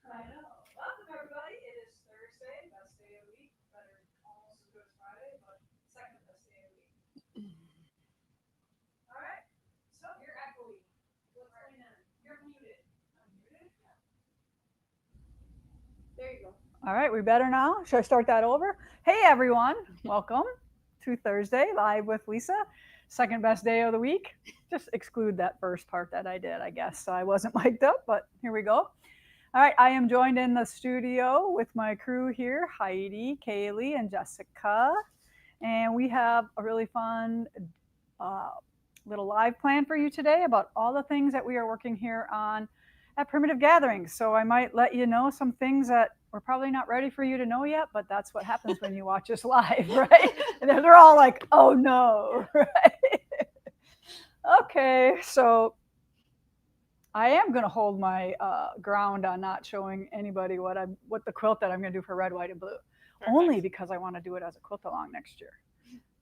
I know. Welcome everybody. It is Thursday, best day of the week. Better almost as good as Friday, but second best day of the week. All right. So you're echoey. What's going on? You're muted. I'm muted. Yeah. There you go. All right, we better now. Should I start that over? Hey everyone, welcome to Thursday live with Lisa. Second best day of the week. Just exclude that first part that I did, I guess. So I wasn't mic'd up, but here we go. All right, I am joined in the studio with my crew here, Heidi, Kaylee, and Jessica. And we have a really fun uh, little live plan for you today about all the things that we are working here on at Primitive Gatherings. So I might let you know some things that we're probably not ready for you to know yet, but that's what happens when you watch us live, right? And they're all like, oh no, right? Okay, so I am going to hold my ground on not showing anybody what the quilt that I'm going to do for red, white, and blue. Perfect. Only because I want to do it as a quilt along next year.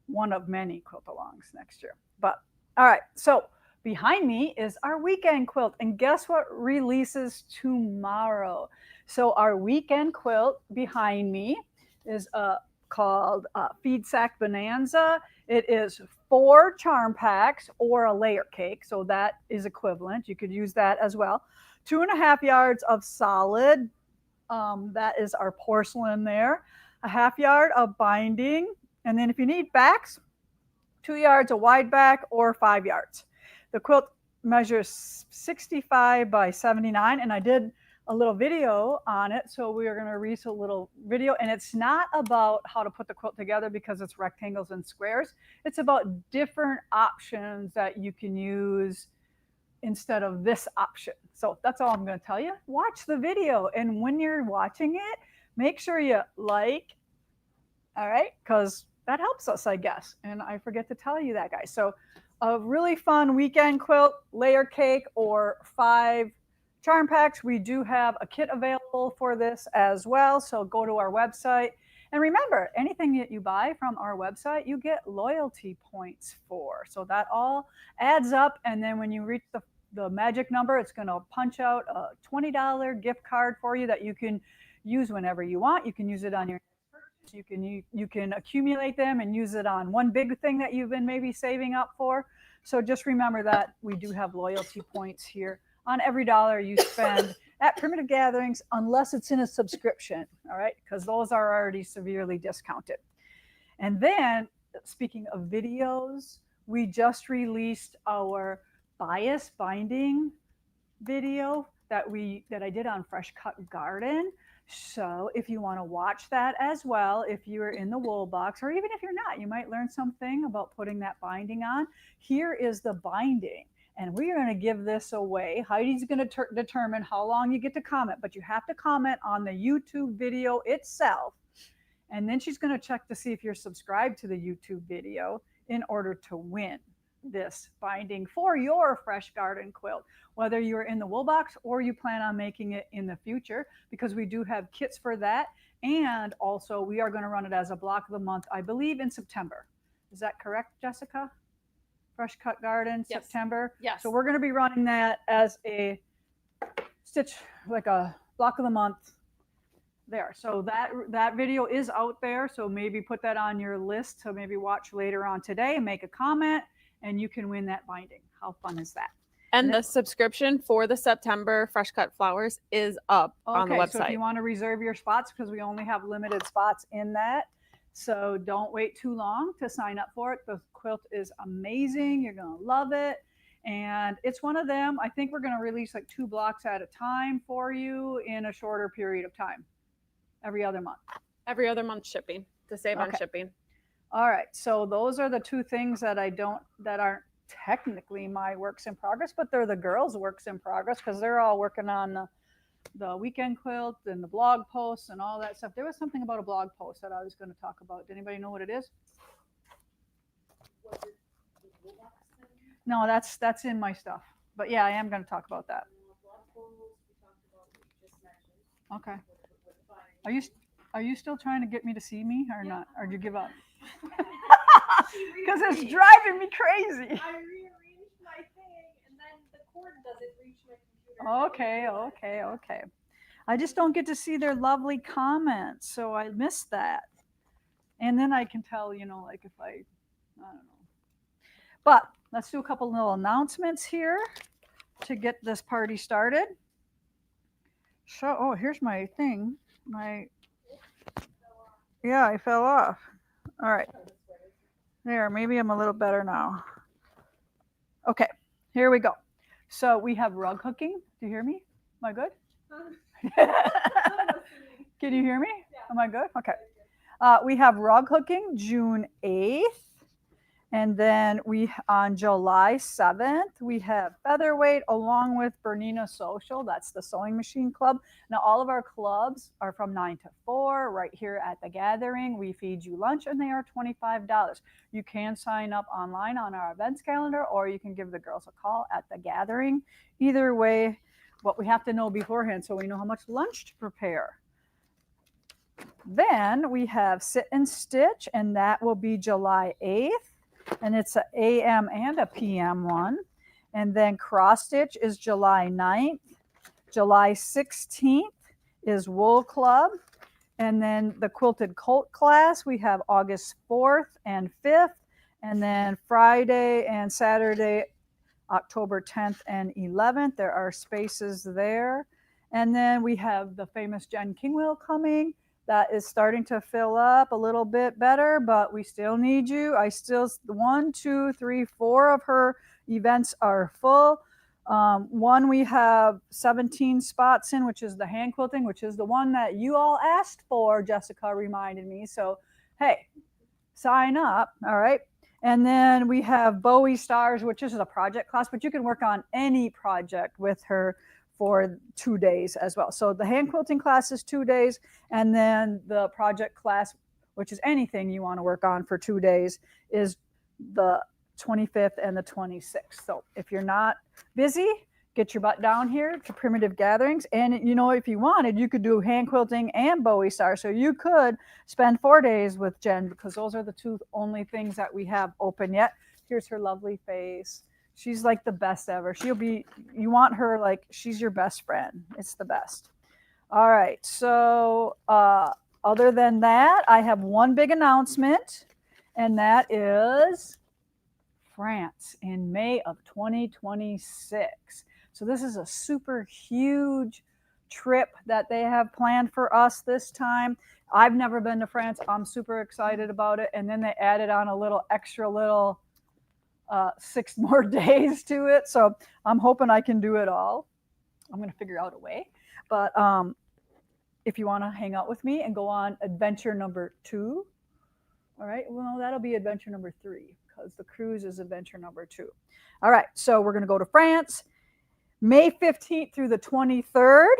One of many quilt alongs next year. But all right, so behind me is our weekend quilt, and guess what releases tomorrow? So our weekend quilt behind me is called Feed Sack Bonanza. It is 4 charm packs or a layer cake, so that is equivalent. You could use that as well. 2.5 yards of solid, that is our porcelain there. A half yard of binding, and then if you need backs, 2 yards of wide back or 5 yards. The quilt measures 65 by 79, and I did a little video on it, so we are going to release a little video, and it's not about how to put the quilt together because it's rectangles and squares. It's about different options that you can use instead of this option. So that's all I'm going to tell you. Watch the video, and when you're watching it, make sure you like, all right, because that helps us, I guess. And I forget to tell you that, guys. So a really fun weekend quilt, layer cake, or 5 charm packs. We do have a kit available for this as well. So go to our website. And remember, anything that you buy from our website, you get loyalty points for. So that all adds up. And then when you reach the magic number, it's going to punch out a $20 gift card for you that you can use whenever you want. You can use it on your you can accumulate them and use it on one big thing that you've been maybe saving up for. So just remember that we do have loyalty points here on every dollar you spend at Primitive Gatherings, unless it's in a subscription, all right? Because those are already severely discounted. And then, speaking of videos, we just released our bias binding video that I did on Fresh Cut Garden. So if you want to watch that as well, if you're in the wool box, or even if you're not, you might learn something about putting that binding on. Here is the binding, and we are going to give this away. Heidi's going to determine how long you get to comment, but you have to comment on the YouTube video itself, and then she's going to check to see if you're subscribed to the YouTube video in order to win this binding for your Fresh Garden quilt, whether you're in the wool box or you plan on making it in the future, because we do have kits for that. And also we are going to run it as a block of the month, I believe in September. Is that correct, Jessica? Fresh Cut Garden, yes. September. Yes. So we're going to be running that as a stitch, like a block of the month there. So that video is out there. So maybe put that on your list to maybe watch later on today and make a comment, and you can win that binding. How fun is that? And the subscription for the September Fresh Cut Flowers is up on the website. So if you want to reserve your spots, because we only have limited spots in that, so don't wait too long to sign up for it. The quilt is amazing. You're going to love it. And it's one of them. I think we're going to release like 2 blocks at a time for you in a shorter period of time. Every other month. Every other month shipping, to save on shipping. All right, so those are the 2 things that aren't technically my works in progress, but they're the girls' works in progress, because they're all working on the weekend quilt and the blog posts and all that stuff. There was something about a blog post that I was going to talk about. Did anybody know what it is? No, that's in my stuff. But yeah, I am going to talk about that. Okay. Are you still trying to get me to see me or not? Or did you give up? Because it's driving me crazy. I rearranged my thing, and then the cord doesn't reach my computer. Okay. I just don't get to see their lovely comments, so I miss that. And then I can tell, like if I don't know. But let's do a couple little announcements here to get this party started. So, oh, here's my thing. Yeah, I fell off. All right. There, maybe I'm a little better now. Okay, here we go. So we have rug hooking. Do you hear me? Am I good? Can you hear me? Am I good? Okay. We have rug hooking June 8th. And then on July 7th, we have Featherweight along with Bernina Social. That's the sewing machine club. Now, all of our clubs are from 9 to 4 right here at the gathering. We feed you lunch and they are $25. You can sign up online on our events calendar or you can give the girls a call at the gathering. Either way, what we have to know beforehand so we know how much lunch to prepare. Then we have Sit and Stitch, and that will be July 8th. And it's an AM and a PM one. And then Cross Stitch is July 9th. July 16th is Wool Club. And then the Quilted Coat class, we have August 4th and 5th. And then Friday and Saturday, October 10th and 11th. There are spaces there. And then we have the famous Jen Kingwell coming. That is starting to fill up a little bit better, but we still need you. 1, 2, 3, 4 of her events are full. One we have 17 spots in, which is the hand quilting, which is the one that you all asked for, Jessica reminded me. So, hey, sign up, all right? And then we have Bowie Stars, which is a project class, but you can work on any project with her for 2 days as well. So the hand quilting class is 2 days, and then the project class, which is anything you want to work on for 2 days, is the 25th and the 26th. So if you're not busy, get your butt down here to Primitive Gatherings. And if you wanted, you could do hand quilting and Bowie Star. So you could spend 4 days with Jen because those are the two only things that we have open yet. Here's her lovely face. She's like the best ever. You want her like she's your best friend. It's the best. All right. So other than that, I have one big announcement, and that is France in May of 2026. So this is a super huge trip that they have planned for us this time. I've never been to France. I'm super excited about it. And then they added on a little extra 6 more days to it. So I'm hoping I can do it all. I'm going to figure out a way. But if you want to hang out with me and go on adventure number 2, all right, well, that'll be adventure number 3 because the cruise is adventure number 2. All right, so we're going to go to France May 15th through the 23rd.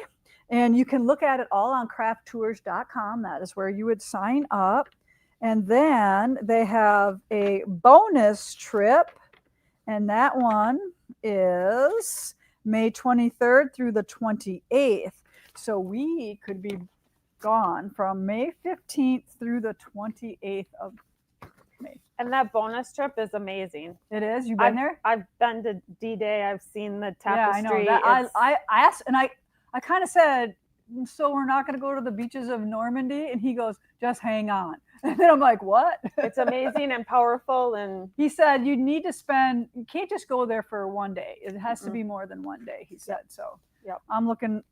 And you can look at it all on crafttours.com. That is where you would sign up. And then they have a bonus trip, and that one is May 23rd through the 28th. So we could be gone from May 15th through the 28th of May. And that bonus trip is amazing. It is? You've been there? I've been to D-Day. I've seen the tapestry. Yeah, I know. I asked, and I kind of said, so we're not going to go to the beaches of Normandy? And he goes, just hang on. And then I'm like, what? It's amazing and powerful. And he said, you can't just go there for 1 day. It has to be more than 1 day, he said. So yep. I'm looking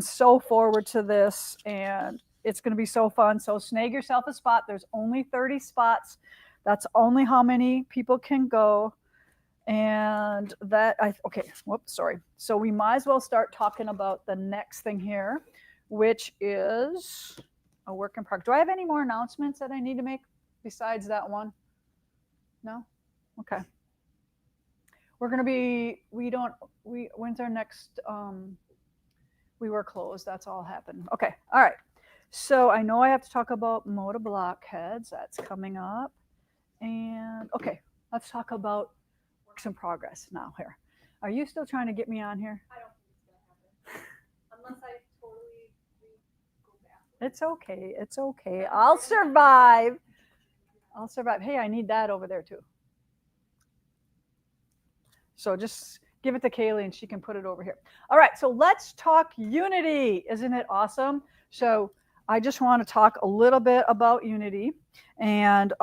so forward to this, and it's going to be so fun. So snag yourself a spot. There's only 30 spots. That's only how many people can go. And sorry. So we might as well start talking about the next thing here, which is a work in progress. Do I have any more announcements that I need to make besides that one? No? Okay. When's our next, we were closed. That's all happened. Okay. All right. So I know I have to talk about Moda Blockheads. That's coming up. And okay, let's talk about works in progress now here. Are you still trying to get me on here? I don't think it's going to happen. Unless I totally go back. It's okay. It's okay. I'll survive. Hey, I need that over there too. So just give it to Kaylee and she can put it over here. All right, so let's talk unity. Isn't it awesome? So I just want to talk a little bit about unity. And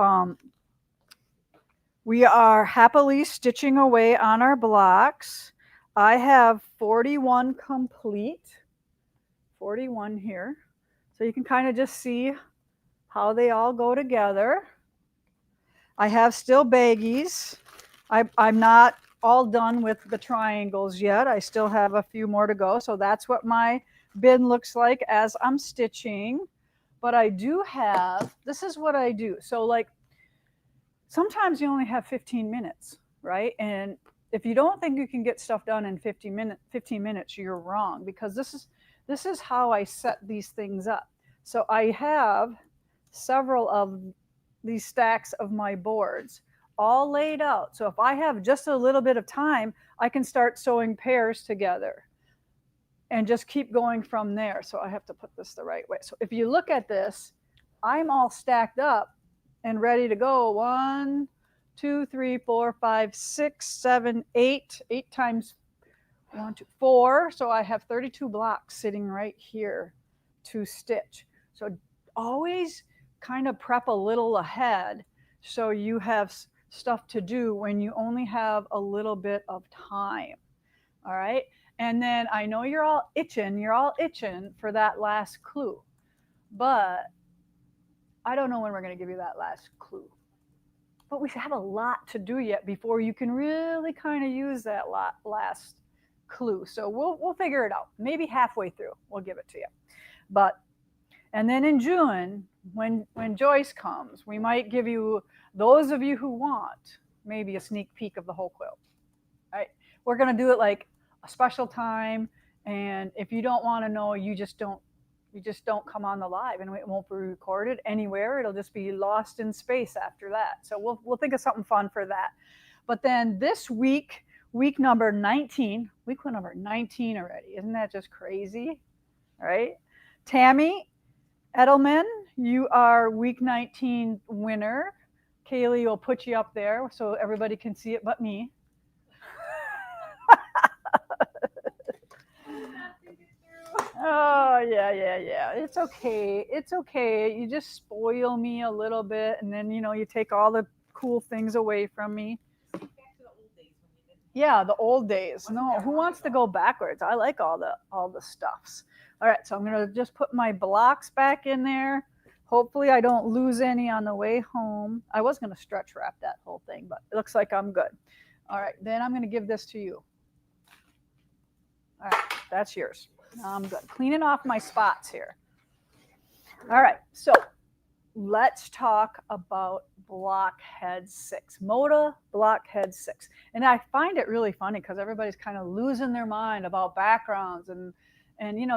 we are happily stitching away on our blocks. I have 41 complete, 41 here. So you can kind of just see how they all go together. I have still baggies. I'm not all done with the triangles yet. I still have a few more to go. So that's what my bin looks like as I'm stitching. But I do have, this is what I do. So like, sometimes you only have 15 minutes, right? And if you don't think you can get stuff done in 15 minutes, you're wrong, because this is how I set these things up. So I have several of these stacks of my boards all laid out. So if I have just a little bit of time, I can start sewing pairs together and just keep going from there. So I have to put this the right way. So if you look at this, I'm all stacked up and ready to go. 1, 2, 3, 4, 5, 6, 7, 8. 8 times 1, 2, 4. So I have 32 blocks sitting right here to stitch. So always kind of prep a little ahead so you have stuff to do when you only have a little bit of time. All right. And then I know you're all itching for that last clue, but I don't know when we're going to give you that last clue. But we have a lot to do yet before you can really kind of use that last clue. So we'll figure it out. Maybe halfway through, we'll give it to you. But and then in June, when Joyce comes, we might give you, those of you who want, maybe a sneak peek of the whole quilt. All right? We're going to do it like a special time, and if you don't want to know, you just don't come on the live, and it won't be recorded anywhere. It'll just be lost in space after that. So we'll think of something fun for that. But then this week number 19, week number 19 already. Isn't that just crazy? Right? Tammy Edelman, you are week 19 winner. Kaylee will put you up there so everybody can see it but me. Oh, yeah. It's okay. You just spoil me a little bit, and then, you take all the cool things away from me. Yeah, the old days. No, who wants to go backwards? I like all the stuffs. All right, so I'm going to just put my blocks back in there. Hopefully I don't lose any on the way home. I was going to stretch wrap that whole thing, but it looks like I'm good. All right, then I'm going to give this to you. All right, that's yours. I'm good. Cleaning off my spots here. All right, so let's talk about Blockhead 6, Moda Blockhead 6. And I find it really funny because everybody's kind of losing their mind about backgrounds and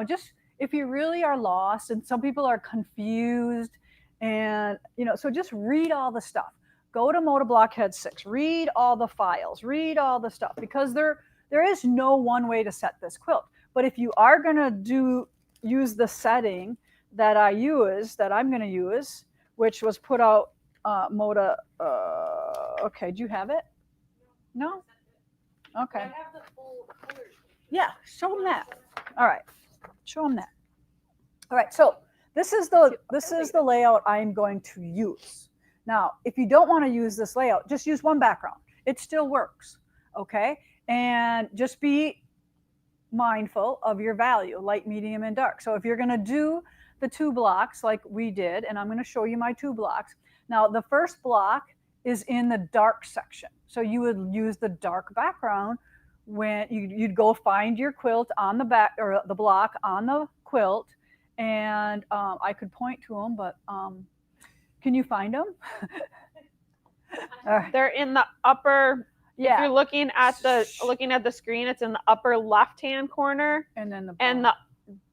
just if you really are lost, and some people are confused, and so just read all the stuff. Go to Moda Blockhead 6, read all the files, read all the stuff, because there is no one way to set this quilt. But if you are going to use the setting that I'm going to use, which was put out Moda. Okay, do you have it? No? Okay. I have the full colors. Yeah, show them that. All right, show them that. All right, so this is the layout I'm going to use. Now, if you don't want to use this layout, just use one background. It still works, okay? And just be mindful of your value, light, medium, and dark. So if you're going to do the 2 blocks like we did, and I'm going to show you my 2 blocks. Now, the first block is in the dark section. So you would use the dark background when you'd go find your quilt on the back, or the block on the quilt, and I could point to them, but can you find them? They're in the upper. Yeah. If you're looking at the screen, it's in the upper left-hand corner And then the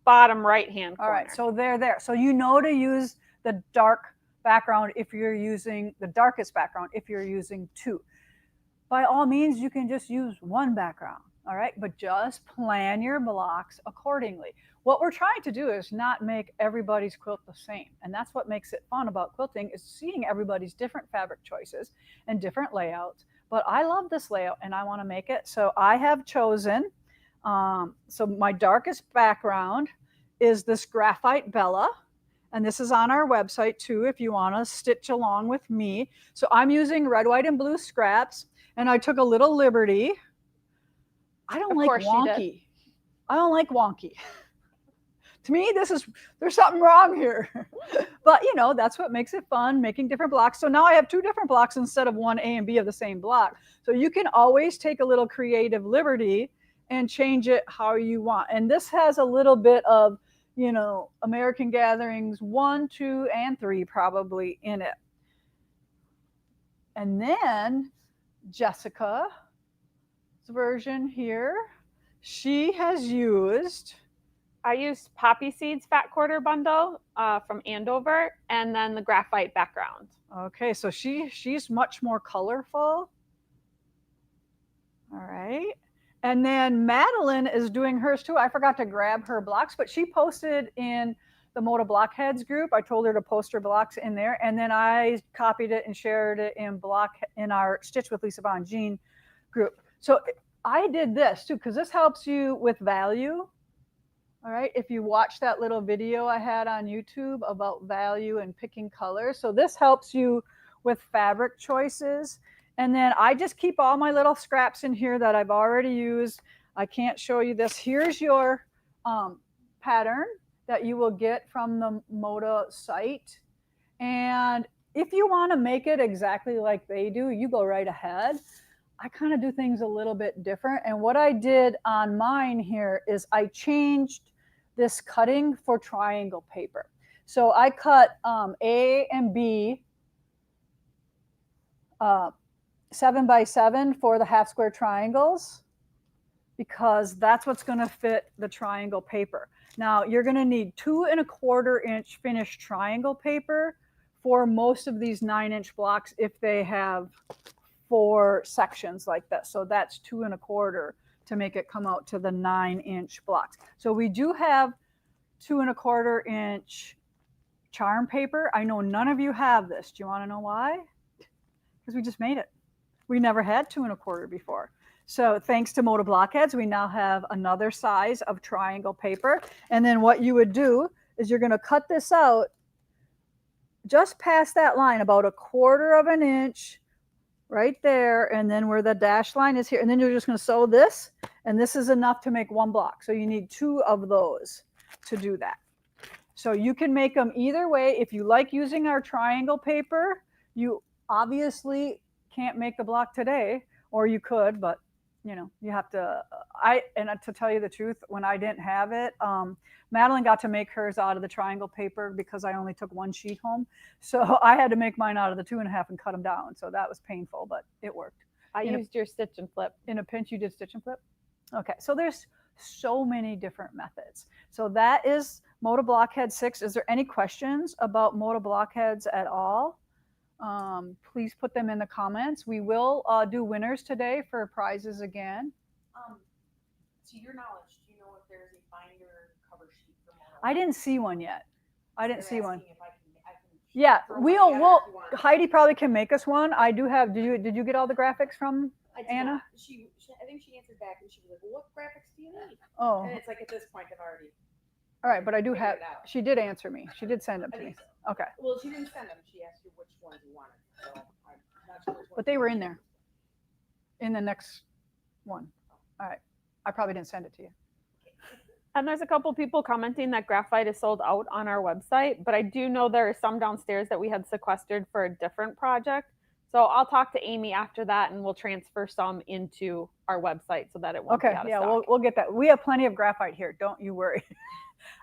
bottom right-hand corner. All right, so they're there. So you know to use the dark background if you're using the darkest background, if you're using 2. By all means, you can just use 1 background, all right? But just plan your blocks accordingly. What we're trying to do is not make everybody's quilt the same. And that's what makes it fun about quilting, is seeing everybody's different fabric choices and different layouts, but I love this layout and I want to make it. So I have chosen, so my darkest background is this graphite Bella. And this is on our website too, if you want to stitch along with me. So I'm using red, white, and blue scraps, and I took a little liberty. I don't Of like course she did. wonky. I don't like wonky. To me, there's something wrong here. But that's what makes it fun, making different blocks. So now I have two different blocks instead of one A and B of the same block. So you can always take a little creative liberty and change it how you want. And this has a little bit of American Gatherings 1, 2, and 3 probably in it. And then Jessica's version here, she has used. I used Poppy Seeds Fat Quarter Bundle from Andover, and then the graphite background. Okay, so she's much more colorful. All right. And then Madeline is doing hers too. I forgot to grab her blocks, but she posted in the Moda Blockheads group. I told her to post her blocks in there, and then I copied it and shared it in our Stitch with Lisa Bongean group. So I did this too, because this helps you with value. All right, if you watch that little video I had on YouTube about value and picking colors. So this helps you with fabric choices. And then I just keep all my little scraps in here that I've already used. I can't show you this. Here's your pattern that you will get from the Moda site. And if you want to make it exactly like they do, you go right ahead. I kind of do things a little bit different. And what I did on mine here is I changed this cutting for triangle paper. So I cut A and B 7 by 7 for the half square triangles, because that's what's going to fit the triangle paper. Now you're going to need 2 1/4 inch finished triangle paper for most of these 9-inch blocks if they have 4 sections like this. So that's 2 1/4 to make it come out to the 9-inch blocks. So we do have 2 1/4 inch charm paper. I know none of you have this. Do you want to know why? Because we just made it. We never had 2 1/4 before. So thanks to Moda Blockheads, we now have another size of triangle paper. And then what you would do is you're going to cut this out just past that line, about 1/4 inch right there. And then where the dashed line is here. And then you're just going to sew this. And this is enough to make 1 block. So you need 2 of those to do that. So you can make them either way. If you like using our triangle paper, you obviously can't make the block today, or you could, but you have to. To tell you the truth, when I didn't have it, Madeline got to make hers out of the triangle paper because I only took 1 sheet home. So I had to make mine out of the 2 1/2 and cut them down. So that was painful, but it worked. I used your stitch and flip. In a pinch, you did stitch and flip? Okay, so there's so many different methods. So that is Moda Blockhead 6. Is there any questions about Moda Blockheads at all? Please put them in the comments. We will do winners today for prizes again. To your knowledge, do you know if there's a binder cover sheet for Moda? I didn't see one yet. I didn't see one. If I can Yeah, throw we'll one together if you want. Heidi probably can make us one. I do have. Did you get all the graphics from I did Anna? not. I think she answered back and she was like, well, what graphics do you need? Oh, And it's like, at this point, I've already all right, but I do figured have. it out. She did answer me. She did send them I to me. think so. Okay, Well, she didn't send them. She asked you which ones you wanted. So I'm not sure which ones but they you were wanted. in there. In the next one. All right, I probably didn't send it to you. And there's a couple people commenting that graphite is sold out on our website, but I do know there are some downstairs that we had sequestered for a different project. So I'll talk to Amy after that, and we'll transfer some into our website so that it won't be Okay, out of yeah, stock. we'll get that. We have plenty of graphite here. Don't you worry.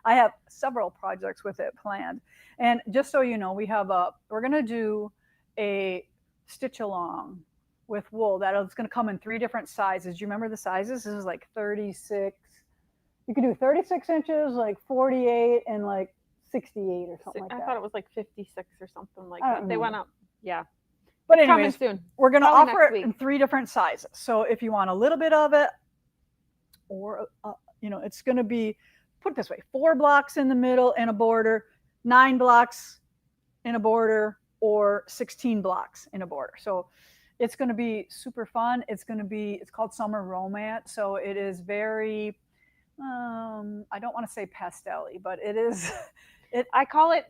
I have several projects with it planned. And just so you know, we're going to do a stitch along with wool that is going to come in 3 different sizes. Do you remember the sizes? This is like 36. You could do 36 inches, like 48, and like 68 or something like I that. thought it was like 56 or something like I that. don't They know. went up. Yeah. But Coming anyways, soon. we're going to Probably offer next it in week. 3 different sizes. So if you want a little bit of it, or it's going to be, put it this way, 4 blocks in the middle and a border, 9 blocks in a border, or 16 blocks in a border. So it's going to be super fun. It's called Summer Romance. So it is very, I don't want to say pastel-y, but it is, I call it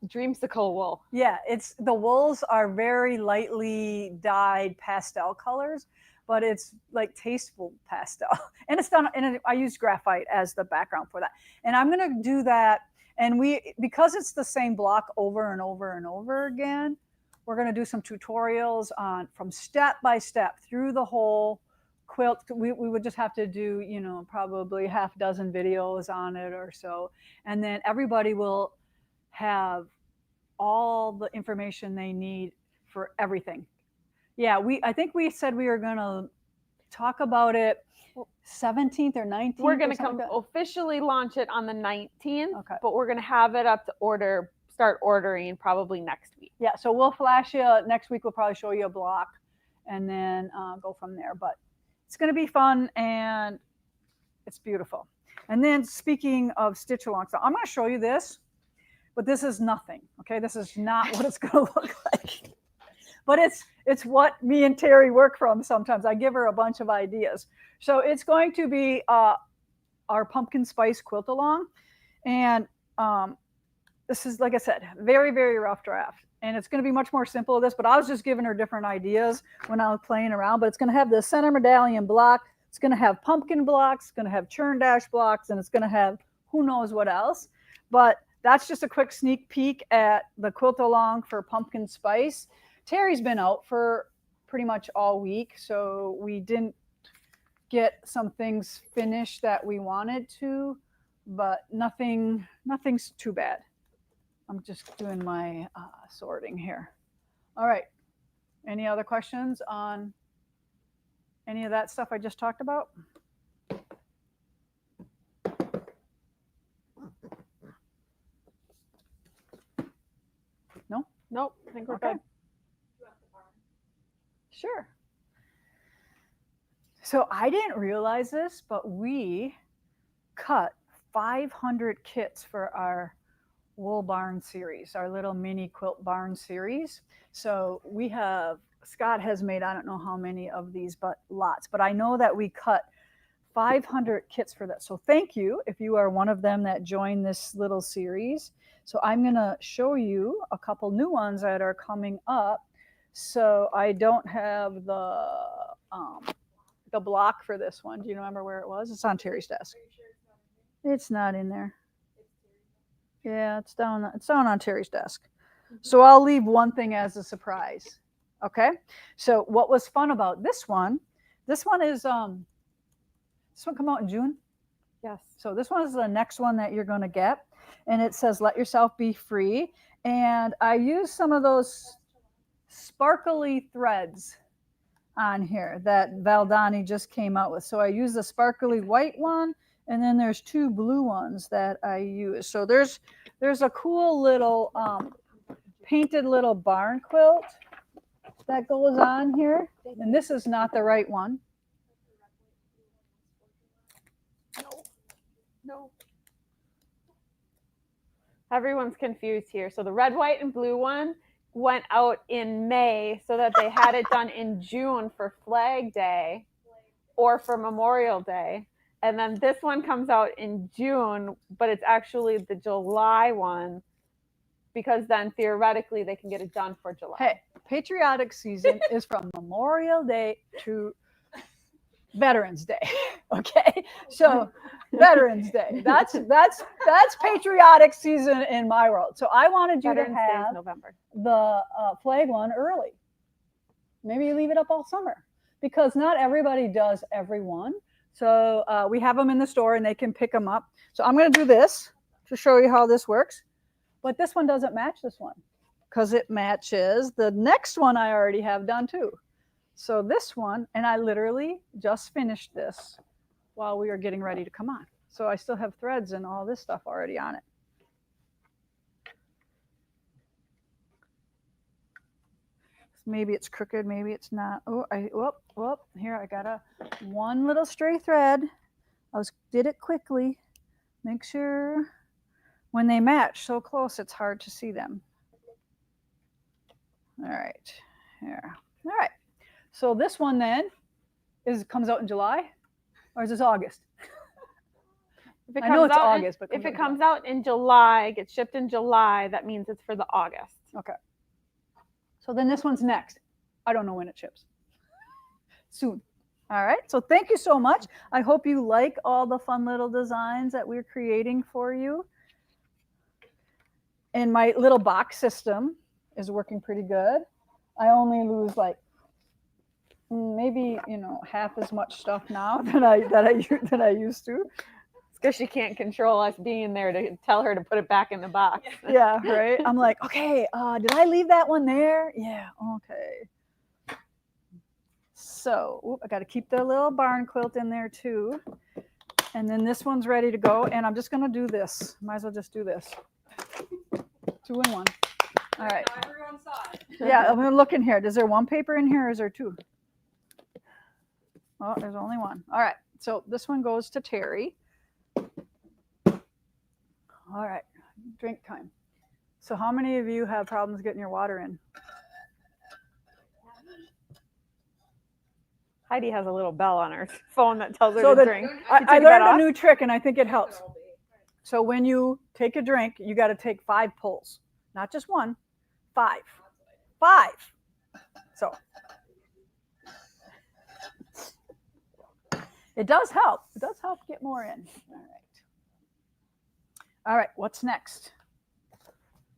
dreamsicle wool. yeah, the wools are very lightly dyed pastel colors, but it's like tasteful pastel. And it's done, and I use graphite as the background for that. And I'm going to do that. And because it's the same block over and over and over again, we're going to do some tutorials from step by step through the whole quilt. We would just have to do, probably half a dozen videos on it or so. And then everybody will have all the information they need for everything. Yeah, I think we said we were going to talk about it 17th or 19th. We're going to officially launch it on the 19th, okay. But we're going to have it up to start ordering probably next week. Yeah, so we'll flash you next week. We'll probably show you a block and then go from there. But it's going to be fun and it's beautiful. And then speaking of stitch along, so I'm going to show you this, but this is nothing. Okay, this is not what it's going to look like. But it's what me and Terry work from sometimes. I give her a bunch of ideas. So it's going to be our pumpkin spice quilt along. And this is, like I said, very, very rough draft. And it's going to be much more simple of this, but I was just giving her different ideas when I was playing around. But it's going to have the center medallion block. It's going to have pumpkin blocks. It's going to have churn dash blocks. And it's going to have who knows what else. But that's just a quick sneak peek at the quilt along for pumpkin spice. Terry's been out for pretty much all week, so we didn't get some things finished that we wanted to, but nothing's too bad. I'm just doing my sorting here. All right. Any other questions on any of that stuff I just talked about? No? Nope. I think we're Okay. good. Sure. So I didn't realize this, but we cut 500 kits for our wool barn series, our little mini quilt barn series. So Scott has made, I don't know how many of these, but lots. But I know that we cut 500 kits for that. So thank you if you are one of them that joined this little series. So I'm going to show you a couple new ones that are coming up. So I don't have the block for this one. Do you remember where it was? It's on Terry's desk. It's not in there. Yeah, it's down on Terry's desk. So I'll leave one thing as a surprise. Okay. So what was fun about this one is this one come out in June. Yes. So this one is the next one that you're going to get, and it says "Let yourself be free." And I used some of those sparkly threads on here that Valdani just came out with. So I use the sparkly white one, and then there's two blue ones that I use. So there's a cool little painted little barn quilt that goes on here, and this is not the right one. No. Everyone's confused here. So the red, white, and blue one went out in May so that they had it done in June for Flag Day or for Memorial Day. And then this one comes out in June, but it's actually the July one because then theoretically they can get it done for July. Hey, patriotic season is from Memorial Day to Veterans Day. Okay, so Veterans Day. That's patriotic season in my world. So I wanted you Veterans to Day is have November. the flag one early. Maybe you leave it up all summer because not everybody does every one. So we have them in the store and they can pick them up. So I'm going to do this to show you how this works. But this one doesn't match this one because it matches the next one I already have done too. So this one, and I literally just finished this while we were getting ready to come on. So I still have threads and all this stuff already on it. Maybe it's crooked, maybe it's not. Oh, here I got one little stray thread. Did it quickly. Make sure when they match so close, it's hard to see them. All right, here. All right. So this one then comes out in July, or is this August? If it I know comes it's out in- August, but if comes out it in comes out in July, gets shipped in July, that means it's for the August. Okay. So then this one's next. I don't know when it ships. Soon. All right. So thank you so much. I hope you like all the fun little designs that we're creating for you. And my little box system is working pretty good. I only lose like maybe half as much stuff now than I used to. It's because she can't control us being there to tell her to put it back in the box. Yeah, right. I'm like, okay, did I leave that one there? Yeah, okay. So I got to keep the little barn quilt in there too. And then this one's ready to go. And I'm just going to do this. Might as well just do this. 2 in 1. All right. Now everyone saw it. Yeah, I'm looking here. Is there one paper in here or is there 2? Oh, there's only 1. All right. So this one goes to Terry. All right. Drink time. So how many of you have problems getting your water in? Heidi has a little bell on her phone that tells her So to the- drink. I take that learned a off? new trick and I think it helps. So when you take a drink, you got to take 5 pulls, not just 1, 5. 5. So it does help. It does help get more in. All right. All right. What's next?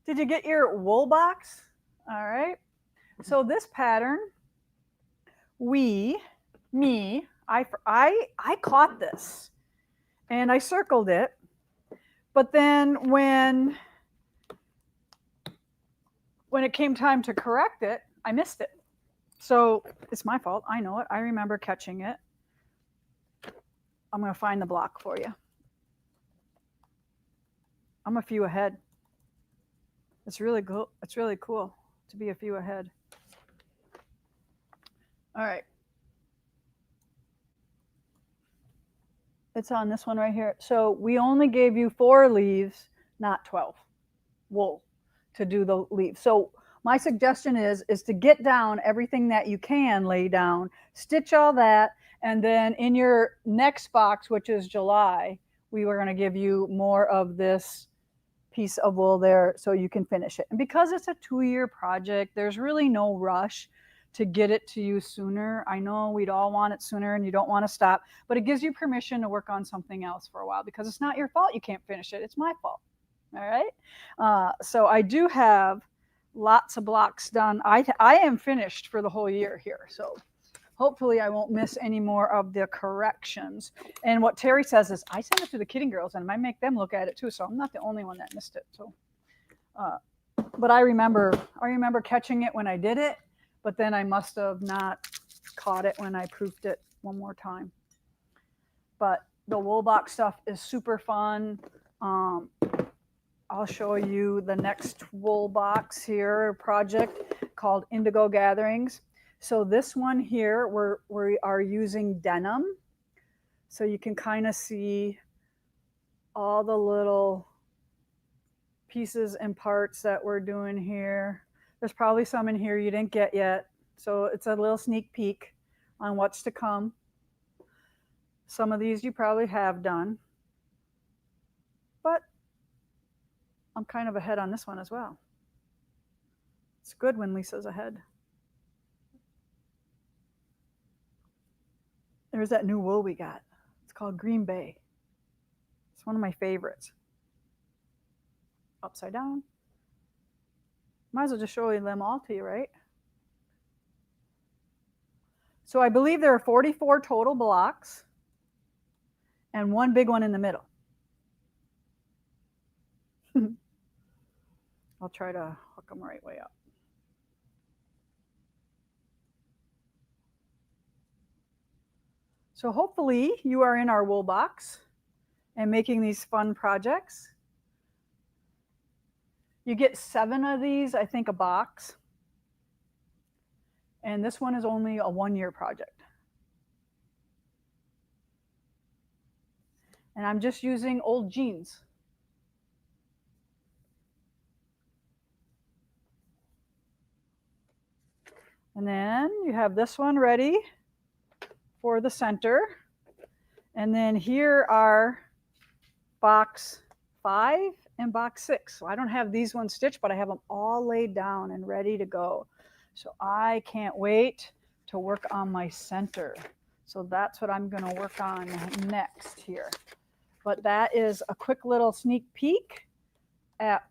Did you get your wool box? All right. So this pattern, I caught this and I circled it. But then when it came time to correct it, I missed it. So it's my fault. I know it. I remember catching it. I'm going to find the block for you. I'm a few ahead. It's really cool. It's really cool to be a few ahead. All right. It's on this one right here. So we only gave you 4 leaves, not 12 wool to do the leaves. So my suggestion is to get down everything that you can lay down, stitch all that, and then in your next box, which is July, we were going to give you more of this piece of wool there so you can finish it. And because it's a 2-year project, there's really no rush to get it to you sooner. I know we'd all want it sooner and you don't want to stop, but it gives you permission to work on something else for a while because it's not your fault you can't finish it. It's my fault. All right. So I do have lots of blocks done. I am finished for the whole year here. So hopefully I won't miss any more of the corrections. And what Terry says is I send it to the kidding girls and I make them look at it too. So I'm not the only one that missed it. So, but I remember catching it when I did it, but then I must have not caught it when I proofed it one more time. But the wool box stuff is super fun. I'll show you the next wool box here project called Indigo Gatherings. So this one here, we are using denim. So you can kind of see all the little pieces and parts that we're doing here. There's probably some in here you didn't get yet. So it's a little sneak peek on what's to come. Some of these you probably have done. But I'm kind of ahead on this one as well. It's good when Lisa's ahead. There's that new wool we got. It's called Green Bay. It's one of my favorites. Upside down. Might as well just show them all to you, right? So I believe there are 44 total blocks and one big one in the middle. I'll try to hook them right way up. So hopefully you are in our wool box and making these fun projects. You get 7 of these, I think, a box. And this one is only a 1-year project. And I'm just using old jeans. And then you have this one ready for the center. And then here are box 5 and box 6. So I don't have these ones stitched, but I have them all laid down and ready to go. So I can't wait to work on my center. So that's what I'm going to work on next here. But that is a quick little sneak peek at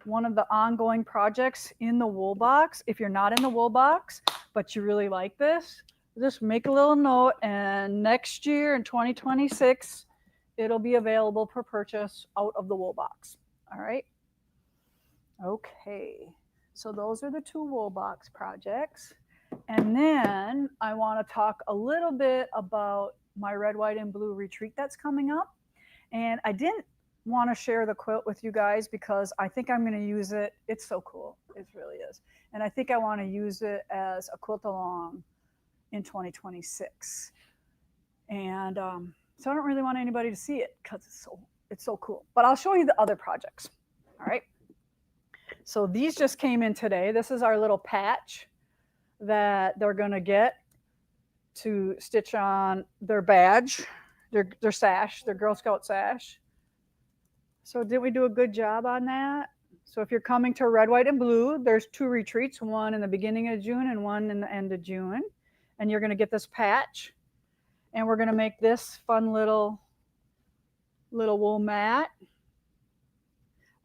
one of the ongoing projects in the wool box. If you're not in the wool box, but you really like this, just make a little note, and next year in 2026, it'll be available for purchase out of the wool box. All right. Okay. So those are the 2 wool box projects. And then I want to talk a little bit about my red, white, and blue retreat that's coming up. And I didn't want to share the quilt with you guys because I think I'm going to use it. It's so cool. It really is. And I think I want to use it as a quilt along in 2026. And so I don't really want anybody to see it because it's so cool. But I'll show you the other projects. All right. So these just came in today. This is our little patch that they're going to get to stitch on their badge, their sash, their Girl Scout sash. So did we do a good job on that? So if you're coming to red, white, and blue, there's 2 retreats, one in the beginning of June and one in the end of June. And you're going to get this patch. And we're going to make this fun little wool mat.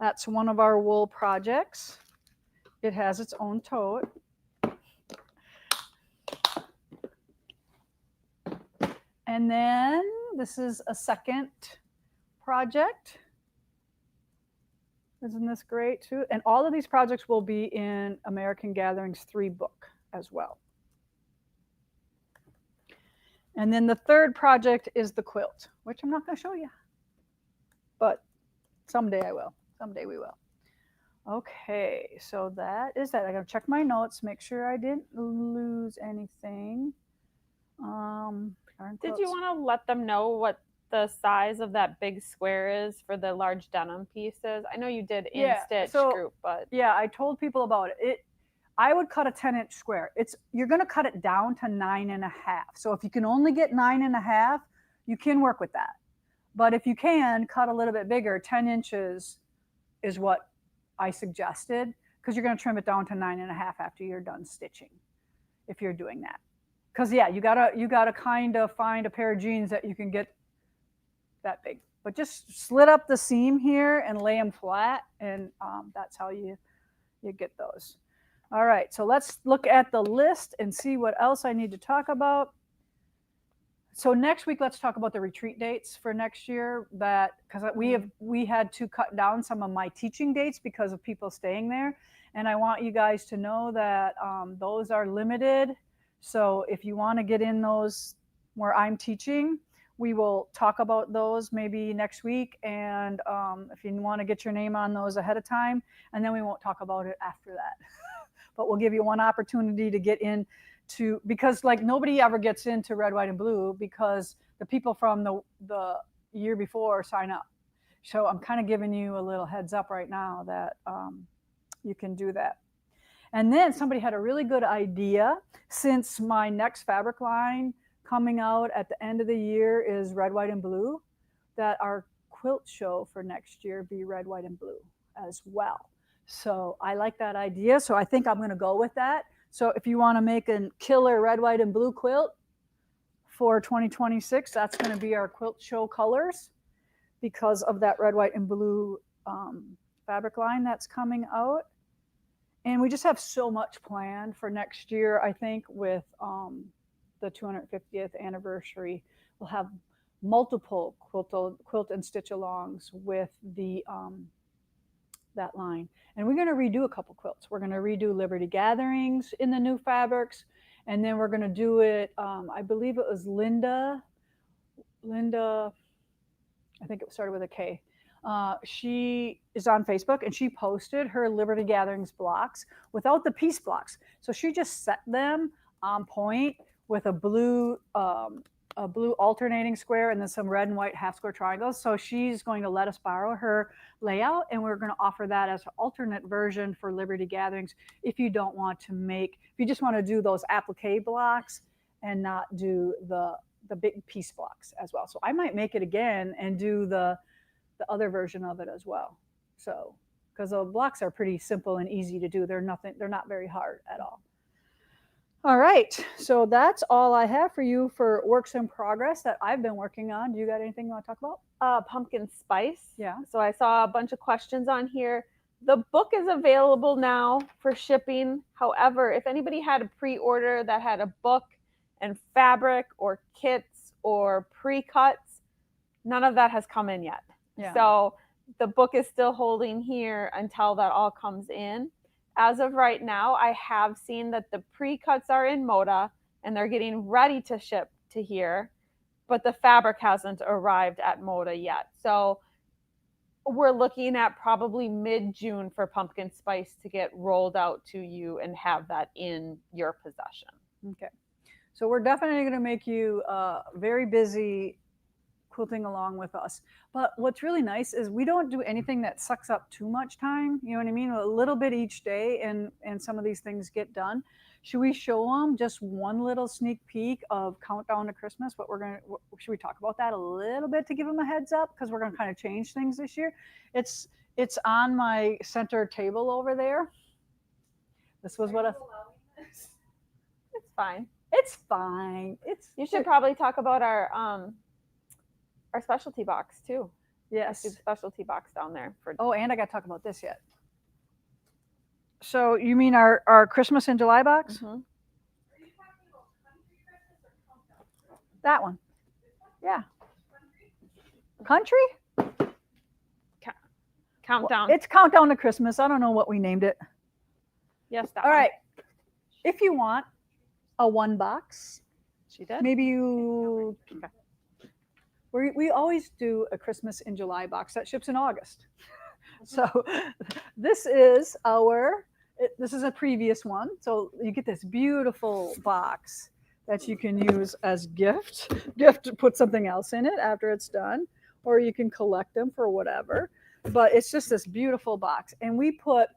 That's one of our wool projects. It has its own tote. And then this is a second project. Isn't this great too? And all of these projects will be in American Gatherings 3 book as well. And then the third project is the quilt, which I'm not going to show you. But someday I will. Someday we will. Okay, so that is that. I got to check my notes, make sure I didn't lose anything. Did you want to let them know what the size of that big square is for the large denim pieces? I know you did in stitch group, but yeah, I told people about it. I would cut a 10-inch square. You're going to cut it down to 9.5. So if you can only get 9.5, you can work with that. But if you can cut a little bit bigger, 10 inches is what I suggested, because you're going to trim it down to 9.5 after you're done stitching, if you're doing that. Because yeah, you gotta kind of find a pair of jeans that you can get that big. But just slit up the seam here and lay them flat, and that's how you get those. All right, so let's look at the list and see what else I need to talk about. So next week, let's talk about the retreat dates for next year. That because we had to cut down some of my teaching dates because of people staying there, and I want you guys to know that those are limited. So if you want to get in those where I'm teaching, we will talk about those maybe next week. And if you want to get your name on those ahead of time, and then we won't talk about it after that. But we'll give you one opportunity to get in to, because like nobody ever gets into red, white, and blue because the people from the year before sign up. So I'm kind of giving you a little heads up right now that you can do that. And then somebody had a really good idea, since my next fabric line coming out at the end of the year is red, white, and blue, that our quilt show for next year be red, white, and blue as well. So I like that idea. So I think I'm going to go with that. So if you want to make a killer red, white, and blue quilt for 2026, that's going to be our quilt show colors because of that red, white, and blue fabric line that's coming out. And we just have so much planned for next year, I think, with the 250th anniversary. We'll have multiple quilt and stitch alongs with the that line. And we're going to redo a couple quilts. We're going to redo Liberty Gatherings in the new fabrics. And then we're going to do it, I believe it was Linda, I think it started with a K. She is on Facebook and she posted her Liberty Gatherings blocks without the piece blocks. So she just set them on point with a blue a blue alternating square and then some red and white half square triangles. So she's going to let us borrow her layout, and we're going to offer that as an alternate version for Liberty Gatherings if you don't want to make, if you just want to do those applique blocks and not do the big piece blocks as well. So I might make it again and do the other version of it as well. So because the blocks are pretty simple and easy to do. They're not very hard at all. All right, so that's all I have for you for works in progress that I've been working on. Do you got anything you want to talk about? Pumpkin spice. Yeah. So I saw a bunch of questions on here. The book is available now for shipping. However, if anybody had a pre-order that had a book and fabric or kits or pre-cuts, none of that has come in yet. Yeah. So the book is still holding here until that all comes in. As of right now, I have seen that the pre-cuts are in Moda and they're getting ready to ship to here, but the fabric hasn't arrived at Moda yet. So we're looking at probably mid-June for pumpkin spice to get rolled out to you and have that in your possession. Okay. So we're definitely going to make you very busy quilting along with us. But what's really nice is we don't do anything that sucks up too much time. You know what I mean? A little bit each day, and some of these things get done. Should we show them just one little sneak peek of Countdown to Christmas? Should we talk about that a little bit to give them a heads up? Because we're going to kind of change things this year. It's on my center table over there. This was what It's fine. It's fine. You should probably talk about our specialty box too. Yes. The specialty box down there for. Oh, and I got to talk about this yet. So you mean our Christmas in July box? Mm-hmm. That one. Yeah. Country? Countdown. Well, it's Countdown to Christmas. I don't know what we named it. Yes. That All one. right. If you want a one box, She did. maybe you. We always do a Christmas in July box that ships in August. So this is this is a previous one. So you get this beautiful box that you can use as gift. You have to put something else in it after it's done, or you can collect them for whatever. But it's just this beautiful box. And we put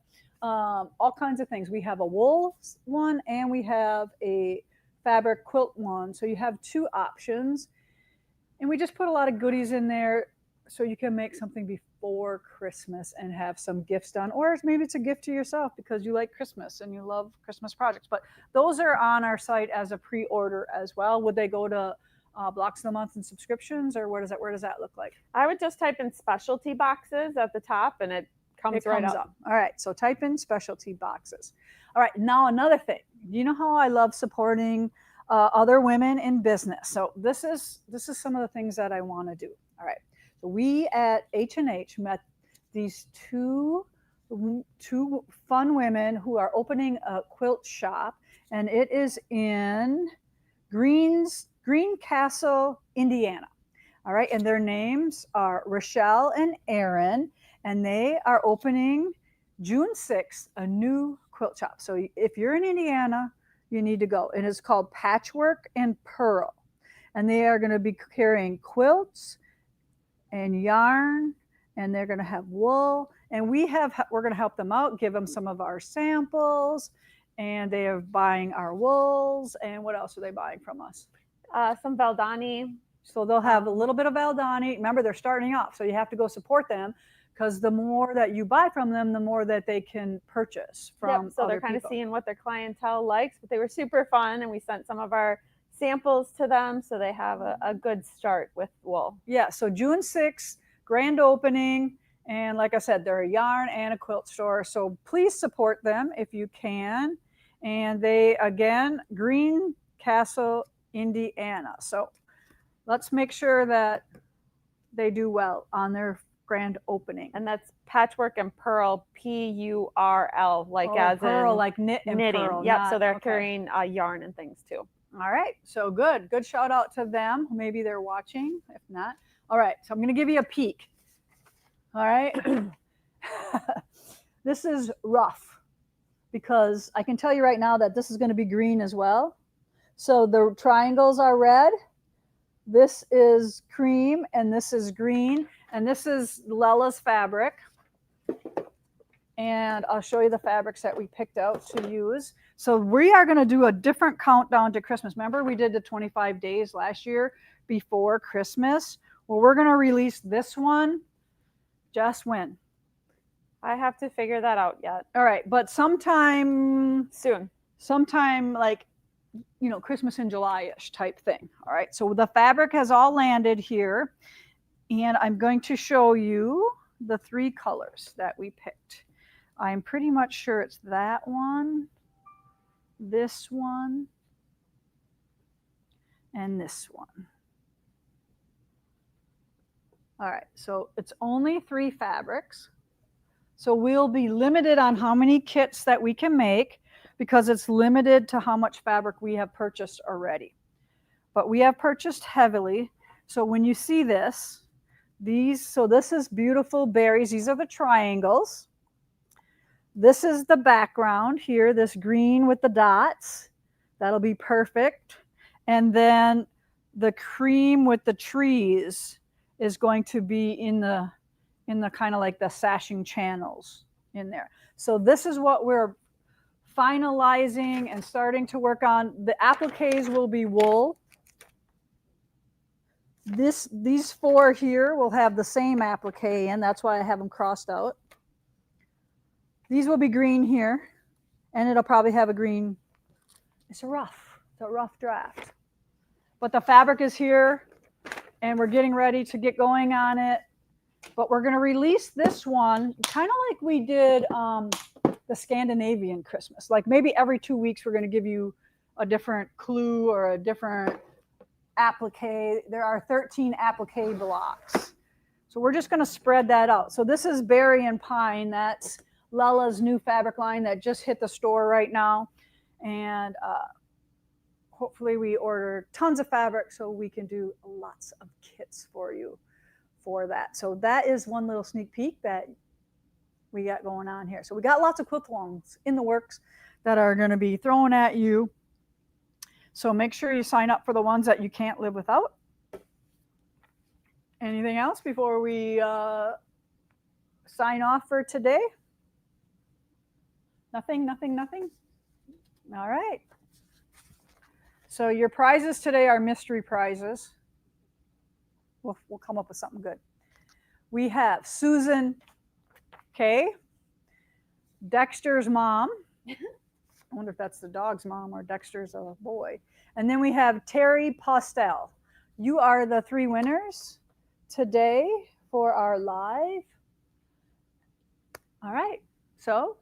all kinds of things. We have a wool one and we have a fabric quilt one. So you have two options. And we just put a lot of goodies in there so you can make something before Christmas and have some gifts done. Or maybe it's a gift to yourself because you like Christmas and you love Christmas projects. But those are on our site as a pre-order as well. Would they go to blocks of the month and subscriptions, or where does that look like? I would just type in specialty boxes at the top and it comes right up. All right, so type in specialty boxes. All right, now another thing. You know how I love supporting other women in business. So this is some of the things that I want to do. All right. So we at H&H met these two fun women who are opening a quilt shop, and it is in Greencastle, Indiana. All right. And their names are Rochelle and Aaron, and they are opening June 6th, a new quilt shop. So if you're in Indiana, you need to go. And it's called Patchwork and Pearl. And they are going to be carrying quilts and yarn, and they're going to have wool. And we're going to help them out, give them some of our samples, and they are buying our wools. And what else are they buying from us? Some Valdani. So they'll have a little bit of Valdani. Remember, they're starting off, so you have to go support them, because the more that you buy from them, the more that they can purchase from. Yep, so they're kind of seeing what their clientele likes, but they were super fun, and we sent some of our samples to them so they have a good start with wool. Yeah, so June 6th, grand opening, and like I said, they're a yarn and a quilt store, so please support them if you can. And they, again, Greencastle, Indiana. So let's make sure that they do well on their grand opening. And that's Patchwork and Pearl, P-U-R-L, as pearl, in like knit and knitting. pearl. Yep, so they're carrying yarn and things too. All right, so good shout out to them. Maybe they're watching, if not. All right, so I'm going to give you a peek. All right. This is rough, because I can tell you right now that this is going to be green as well. So the triangles are red, This is cream, and this is green, and this is Lella's fabric. And I'll show you the fabrics that we picked out to use. So we are going to do a different countdown to Christmas. Remember, we did the 25 days last year before Christmas. Well, we're going to release this one. Just when? I have to figure that out yet. All right, but sometime like, you know, Christmas in July-ish type thing. All right, so the fabric has all landed here, and I'm going to show you the 3 colors that we picked. I'm pretty much sure it's that one, this one, and this one. All right, so it's only 3 fabrics. So we'll be limited on how many kits that we can make because it's limited to how much fabric we have purchased already. But we have purchased heavily. So when you see this, so this is beautiful berries. These are the triangles. This is the background here, this green with the dots. That'll be perfect. And then the cream with the trees is going to be in the kind of like the sashing channels in there. So this is what we're finalizing and starting to work on. The appliques will be wool. These 4 here will have the same applique in. That's why I have them crossed out. These will be green here, and it'll probably have a green. It's a rough draft. But the fabric is here, and we're getting ready to get going on it. But we're going to release this one kind of like we did the Scandinavian Christmas. Like maybe every 2 weeks we're going to give you a different clue or a different applique. There are 13 applique blocks. So we're just going to spread that out. So this is Berry and Pine. That's Lella's new fabric line that just hit the store right now. And hopefully we order tons of fabric so we can do lots of kits for you for that. So that is one little sneak peek that we got going on here. So we got lots of quilt-alongs in the works that are going to be thrown at you. So make sure you sign up for the ones that you can't live without. Anything else before we sign off for today? Nothing? All right. So your prizes today are mystery prizes. We'll come up with something good. We have Susan K, Dexter's mom. I wonder if that's the dog's mom or Dexter's a boy. And then we have Terry Postel. You are the 3 winners today for our live. All right. So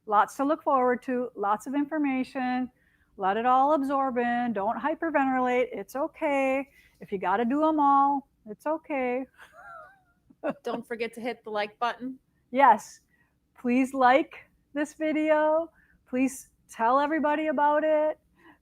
lots to look forward to, lots of information. Let it all absorb in. Don't hyperventilate. It's okay. If you got to do them all, it's okay. Don't forget to hit the like button. Yes. Please like this video. Please tell everybody about it.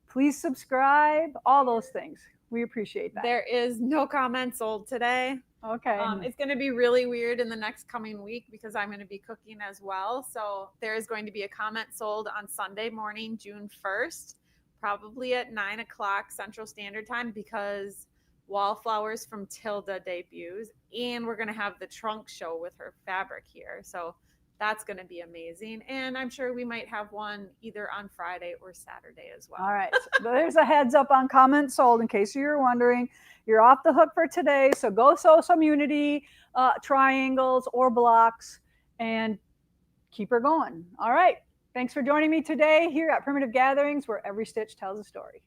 Please subscribe. All those things. We appreciate that. There is no comment sold today. Okay. It's going to be really weird in the next coming week because I'm going to be cooking as well. So there is going to be a comment sold on Sunday morning, June 1st, probably at 9 o'clock Central Standard Time because Wallflowers from Tilda debuts. And we're going to have the trunk show with her fabric here. So that's going to be amazing. And I'm sure we might have one either on Friday or Saturday as well. All right. So there's a heads up on comments sold in case you're wondering. You're off the hook for today. So go sew some Unity triangles or blocks and keep her going. All right. Thanks for joining me today here at Primitive Gatherings, where every stitch tells a story.